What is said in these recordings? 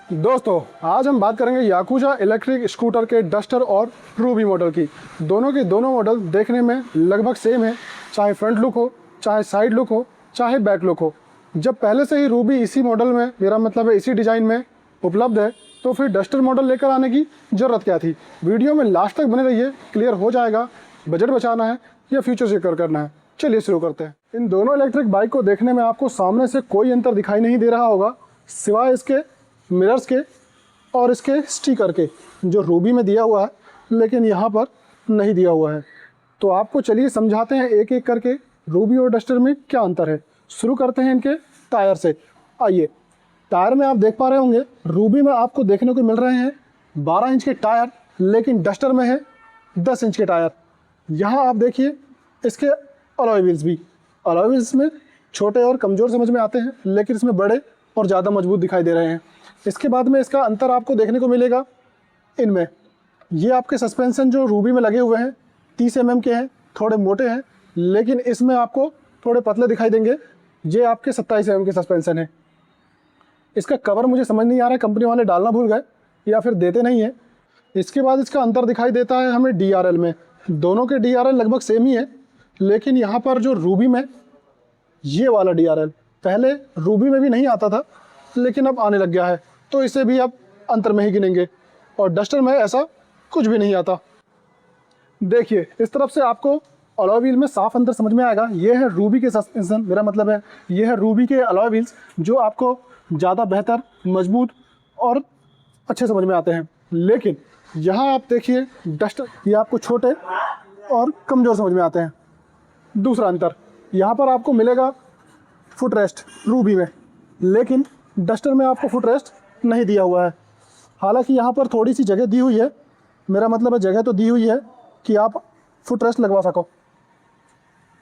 दोस्तों, आज हम बात करेंगे याकुजा इलेक्ट्रिक स्कूटर के डस्टर और रूबी मॉडल की। दोनों के दोनों मॉडल देखने में लगभग सेम है, चाहे फ्रंट लुक हो, चाहे साइड लुक हो, चाहे बैक लुक हो। जब पहले से ही रूबी इसी मॉडल में, मेरा मतलब है इसी डिज़ाइन में उपलब्ध है, तो फिर डस्टर मॉडल लेकर आने की ज़रूरत क्या थी। वीडियो में लास्ट तक बने रहिए, क्लियर हो जाएगा बजट बचाना है या फ्यूचर सिक्योर करना है। चलिए शुरू करते हैं। इन दोनों इलेक्ट्रिक बाइक को देखने में आपको सामने से कोई अंतर दिखाई नहीं दे रहा होगा, सिवाय इसके मिरर्स के और इसके स्टिकर के, जो रूबी में दिया हुआ है लेकिन यहाँ पर नहीं दिया हुआ है। तो आपको चलिए समझाते हैं एक एक करके रूबी और डस्टर में क्या अंतर है। शुरू करते हैं इनके टायर से। आइए, टायर में आप देख पा रहे होंगे, रूबी में आपको देखने को मिल रहे हैं 12 इंच के टायर, लेकिन डस्टर में है 10 इंच के टायर। यहाँ आप देखिए इसके अलॉय व्हील्स भी, अलॉय व्हील्स में छोटे और कमज़ोर समझ में आते हैं, लेकिन इसमें बड़े और ज़्यादा मजबूत दिखाई दे रहे हैं। इसके बाद में इसका अंतर आपको देखने को मिलेगा इनमें। ये आपके सस्पेंशन जो रूबी में लगे हुए हैं 30 mm के हैं, थोड़े मोटे हैं, लेकिन इसमें आपको थोड़े पतले दिखाई देंगे। ये आपके 27 mm के सस्पेंशन है। इसका कवर मुझे समझ नहीं आ रहा है, कंपनी वाले डालना भूल गए या फिर देते नहीं है। इसके बाद इसका अंतर दिखाई देता है हमें DRL में। दोनों के DRL लगभग सेम ही है, लेकिन यहाँ पर जो रूबी में ये वाला DRL पहले रूबी में भी नहीं आता था, लेकिन अब आने लग गया है, तो इसे भी अब अंतर में ही गिनेंगे। और डस्टर में ऐसा कुछ भी नहीं आता। देखिए, इस तरफ से आपको अलॉय व्हील में साफ अंतर समझ में आएगा। ये है रूबी के सस्पेंशन, मेरा मतलब है ये है रूबी के अलॉय व्हील्स, जो आपको ज़्यादा बेहतर, मजबूत और अच्छे समझ में आते हैं। लेकिन यहाँ आप देखिए डस्टर, ये आपको छोटे और कमज़ोर समझ में आते हैं। दूसरा अंतर, यहाँ पर आपको मिलेगा फुट रेस्ट रूबी में, लेकिन डस्टर में आपको फुट रेस्ट नहीं दिया हुआ है। हालांकि यहाँ पर थोड़ी सी जगह दी हुई है, मेरा मतलब है जगह तो दी हुई है कि आप फुट रेस्ट लगवा सको।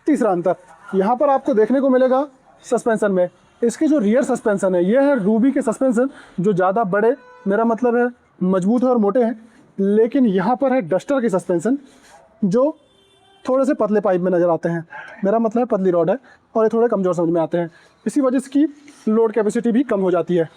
तीसरा अंतर, यहाँ पर आपको देखने को मिलेगा सस्पेंशन में। इसके जो रियर सस्पेंशन है, ये है रूबी के सस्पेंशन, जो ज़्यादा बड़े, मेरा मतलब है मजबूत है और मोटे हैं। लेकिन यहाँ पर है डस्टर के सस्पेंशन, जो थोड़े से पतले पाइप में नज़र आते हैं, मेरा मतलब है पतली रॉड है, और ये थोड़े कमज़ोर समझ में आते हैं। इसी वजह से की लोड कैपेसिटी भी कम हो जाती है।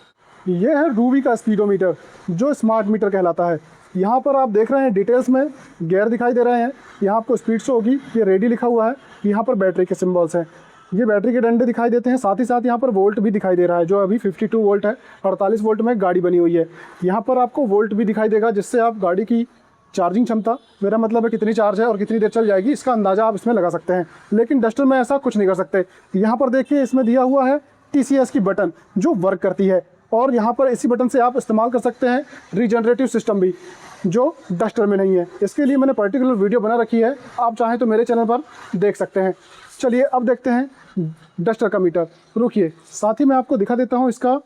ये है रूबी का स्पीडोमीटर, जो स्मार्ट मीटर कहलाता है। यहाँ पर आप देख रहे हैं डिटेल्स में गियर दिखाई दे रहे हैं, यहाँ आपको स्पीड शो होगी, ये रेडी लिखा हुआ है। यहाँ पर बैटरी के सिम्बॉल्स हैं, ये बैटरी के डंडे दिखाई देते हैं। साथ ही साथ यहाँ पर वोल्ट भी दिखाई दे रहा है, जो अभी 52 वोल्ट है, 48 वोल्ट में गाड़ी बनी हुई है। यहाँ पर आपको वोल्ट भी दिखाई देगा, जिससे आप गाड़ी की चार्जिंग क्षमता, मेरा मतलब है कितनी चार्ज है और कितनी देर चल जाएगी, इसका अंदाज़ा आप इसमें लगा सकते हैं। लेकिन डस्टर में ऐसा कुछ नहीं कर सकते। यहाँ पर देखिए, इसमें दिया हुआ है TCS की बटन, जो वर्क करती है, और यहाँ पर इसी बटन से आप इस्तेमाल कर सकते हैं रीजनरेटिव सिस्टम भी, जो डस्टर में नहीं है। इसके लिए मैंने पर्टिकुलर वीडियो बना रखी है, आप चाहें तो मेरे चैनल पर देख सकते हैं। चलिए अब देखते हैं डस्टर का मीटर। रुकिए, साथ ही मैं आपको दिखा देता हूँ इसका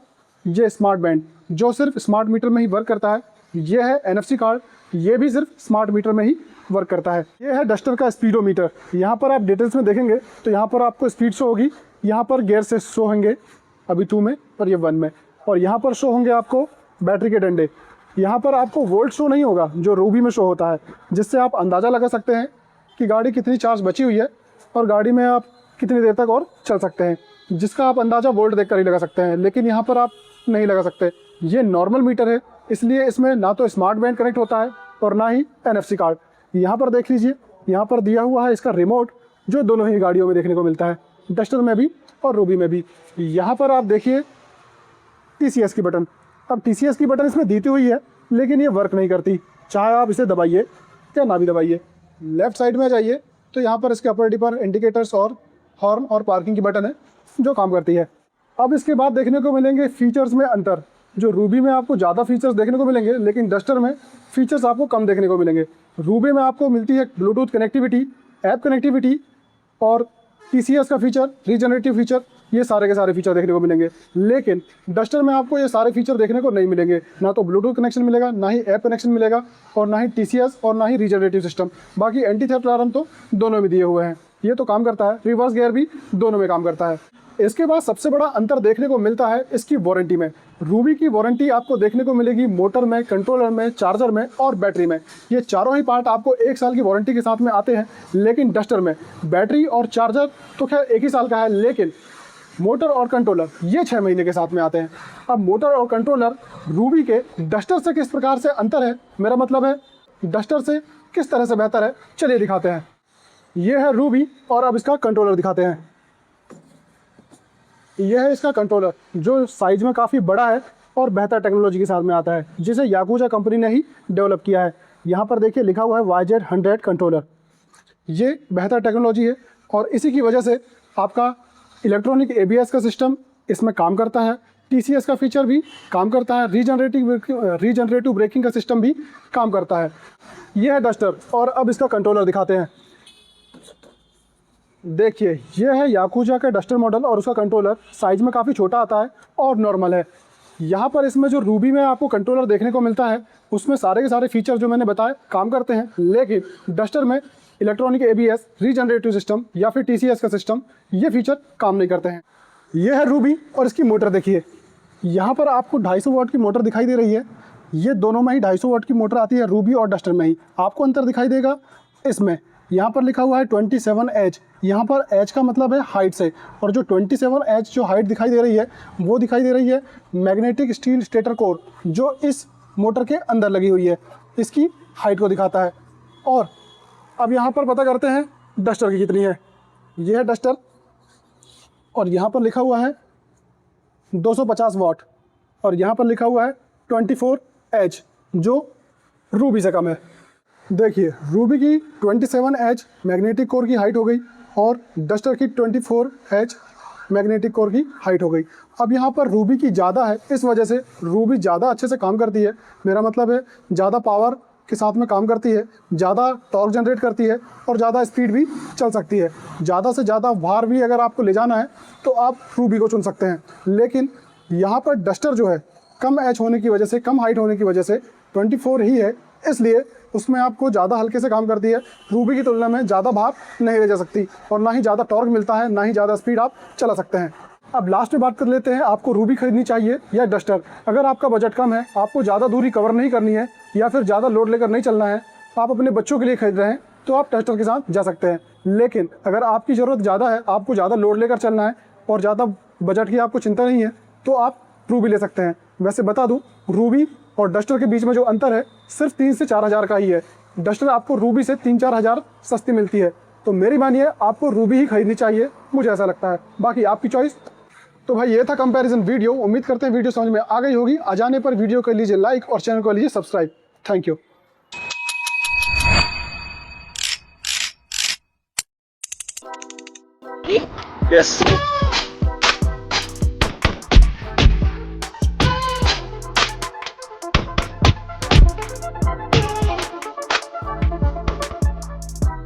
ये स्मार्ट बैंड, जो सिर्फ स्मार्ट मीटर में ही वर्क करता है। ये है NFC कार्ड, ये भी सिर्फ स्मार्ट मीटर में ही वर्क करता है। ये है डस्टर का स्पीडोमीटर। यहाँ पर आप डिटेल्स में देखेंगे तो यहाँ पर आपको स्पीड शो होगी, यहाँ पर गियर से शो होंगे, अभी 2 में और ये 1 में, और यहाँ पर शो होंगे आपको बैटरी के डंडे। यहाँ पर आपको वोल्ट शो नहीं होगा, जो रूबी में शो होता है, जिससे आप अंदाज़ा लगा सकते हैं कि गाड़ी कितनी चार्ज बची हुई है और गाड़ी में आप कितनी देर तक और चल सकते हैं, जिसका आप अंदाज़ा वोल्ट देख कर ही लगा सकते हैं। लेकिन यहाँ पर आप नहीं लगा सकते। ये नॉर्मल मीटर है, इसलिए इसमें ना तो स्मार्ट बैंड कनेक्ट होता है और ना ही NFC कार्ड। यहाँ पर देख लीजिए, यहाँ पर दिया हुआ है इसका रिमोट, जो दोनों ही गाड़ियों में देखने को मिलता है, डस्टर में भी और रूबी में भी। यहाँ पर आप देखिए TCS की बटन। अब TCS की बटन इसमें दी हुई है, लेकिन ये वर्क नहीं करती, चाहे आप इसे दबाइए या ना भी दबाइए। लेफ़्ट साइड में जाइए तो यहाँ पर इसके अपर डिपर इंडिकेटर्स और हॉर्न और पार्किंग की बटन है, जो काम करती है। अब इसके बाद देखने को मिलेंगे फीचर्स में अंतर। जो रूबी में आपको ज़्यादा फीचर्स देखने को मिलेंगे, लेकिन डस्टर में फीचर्स आपको कम देखने को मिलेंगे। रूबी में आपको मिलती है ब्लूटूथ कनेक्टिविटी, ऐप कनेक्टिविटी और TCS का फीचर, रीजनरेटिव फीचर, ये सारे के सारे फीचर देखने को मिलेंगे। लेकिन डस्टर में आपको ये सारे फीचर देखने को नहीं मिलेंगे, ना तो ब्लूटूथ कनेक्शन मिलेगा, ना ही ऐप कनेक्शन मिलेगा, और ना ही TCS और ना ही रीजनरेटिव सिस्टम। बाकी एंटी थेफ्ट अलार्म तो दोनों में दिए हुए हैं, ये तो काम करता है। रिवर्स गियर भी दोनों में काम करता है। इसके बाद सबसे बड़ा अंतर देखने को मिलता है इसकी वारंटी में। रूबी की वारंटी आपको देखने को मिलेगी मोटर में, कंट्रोलर में, चार्जर में और बैटरी में। ये चारों ही पार्ट आपको 1 साल की वारंटी के साथ में आते हैं। लेकिन डस्टर में बैटरी और चार्जर तो खैर 1 ही साल का है, लेकिन मोटर और कंट्रोलर ये 6 महीने के साथ में आते हैं। अब मोटर और कंट्रोलर रूबी के डस्टर से किस प्रकार से अंतर है, मेरा मतलब है डस्टर से किस तरह से बेहतर है, चलिए दिखाते हैं। ये है रूबी और अब इसका कंट्रोलर दिखाते हैं। यह है इसका कंट्रोलर जो साइज में काफ़ी बड़ा है और बेहतर टेक्नोलॉजी के साथ में आता है, जिसे याकुजा कंपनी ने ही डेवलप किया है। यहाँ पर देखिए लिखा हुआ है YZ100 कंट्रोलर। ये बेहतर टेक्नोलॉजी है और इसी की वजह से आपका इलेक्ट्रॉनिक ABS का सिस्टम इसमें काम करता है, TCS का फीचर भी काम करता है, रीजनरेटिव ब्रेकिंग का सिस्टम भी काम करता है। यह है डस्टर और अब इसका कंट्रोलर दिखाते हैं। देखिए यह है याकुजा का डस्टर मॉडल और उसका कंट्रोलर साइज़ में काफ़ी छोटा आता है और नॉर्मल है। यहाँ पर इसमें जो रूबी में आपको कंट्रोलर देखने को मिलता है उसमें सारे के सारे फीचर जो मैंने बताए काम करते हैं, लेकिन डस्टर में इलेक्ट्रॉनिक ABS, रीजनरेटिव सिस्टम या फिर TCS का सिस्टम ये फीचर काम नहीं करते हैं। यह है रूबी और इसकी मोटर देखिए, यहाँ पर आपको 250 वाट की मोटर दिखाई दे रही है। ये दोनों में ही 250 वाट की मोटर आती है, रूबी और डस्टर में ही। आपको अंतर दिखाई देगा इसमें, यहाँ पर लिखा हुआ है 27H, यहाँ पर H का मतलब है हाइट से, और जो 27H जो हाइट दिखाई दे रही है वो दिखाई दे रही है मैग्नेटिक स्टील स्टेटर कोर जो इस मोटर के अंदर लगी हुई है, इसकी हाइट को दिखाता है। और अब यहाँ पर पता करते हैं डस्टर की कितनी है। ये है डस्टर और यहाँ पर लिखा हुआ है 250 वाट और यहाँ पर लिखा हुआ है 24H जो रूबी से कम है। देखिए रूबी की 27H मैग्नेटिक कोर की हाइट हो गई और डस्टर की 24H मैग्नेटिक कोर की हाइट हो गई। अब यहाँ पर रूबी की ज़्यादा है, इस वजह से रूबी ज़्यादा अच्छे से काम करती है। मेरा मतलब है ज़्यादा पावर के साथ में काम करती है, ज़्यादा टॉर्क जनरेट करती है और ज़्यादा स्पीड भी चल सकती है। ज़्यादा से ज़्यादा भार भी अगर आपको ले जाना है तो आप रूबी को चुन सकते हैं। लेकिन यहाँ पर डस्टर जो है कम H होने की वजह से, कम हाइट होने की वजह से 24 ही है, इसलिए उसमें आपको ज़्यादा हल्के से काम करती है। रूबी की तुलना में ज़्यादा भार नहीं ले जा सकती और ना ही ज़्यादा टॉर्क मिलता है, ना ही ज़्यादा स्पीड आप चला सकते हैं। अब लास्ट में बात कर लेते हैं, आपको रूबी खरीदनी चाहिए या डस्टर। अगर आपका बजट कम है, आपको ज़्यादा दूरी कवर नहीं करनी है या फिर ज़्यादा लोड लेकर नहीं चलना है, आप अपने बच्चों के लिए खरीद रहे हैं तो आप डस्टर के साथ जा सकते हैं। लेकिन अगर आपकी ज़रूरत ज़्यादा है, आपको ज़्यादा लोड लेकर चलना है और ज़्यादा बजट की आपको चिंता नहीं है, तो आप रूबी ले सकते हैं। वैसे बता दूँ, रूबी और डस्टर के बीच में जो अंतर है सिर्फ 3 से 4 हज़ार का ही है। डस्टर आपको रूबी से 3-4 हज़ार सस्ती मिलती है, तो मेरी मानिए आपको रूबी ही खरीदनी चाहिए, मुझे ऐसा लगता है। बाकी आपकी चॉइस। तो भाई ये था कंपैरिजन वीडियो। उम्मीद करते हैं वीडियो समझ में आ गई होगी। आ जाने पर वीडियो कर लीजिए लाइक और चैनल को लीजिए सब्सक्राइब। Thank you. Yes.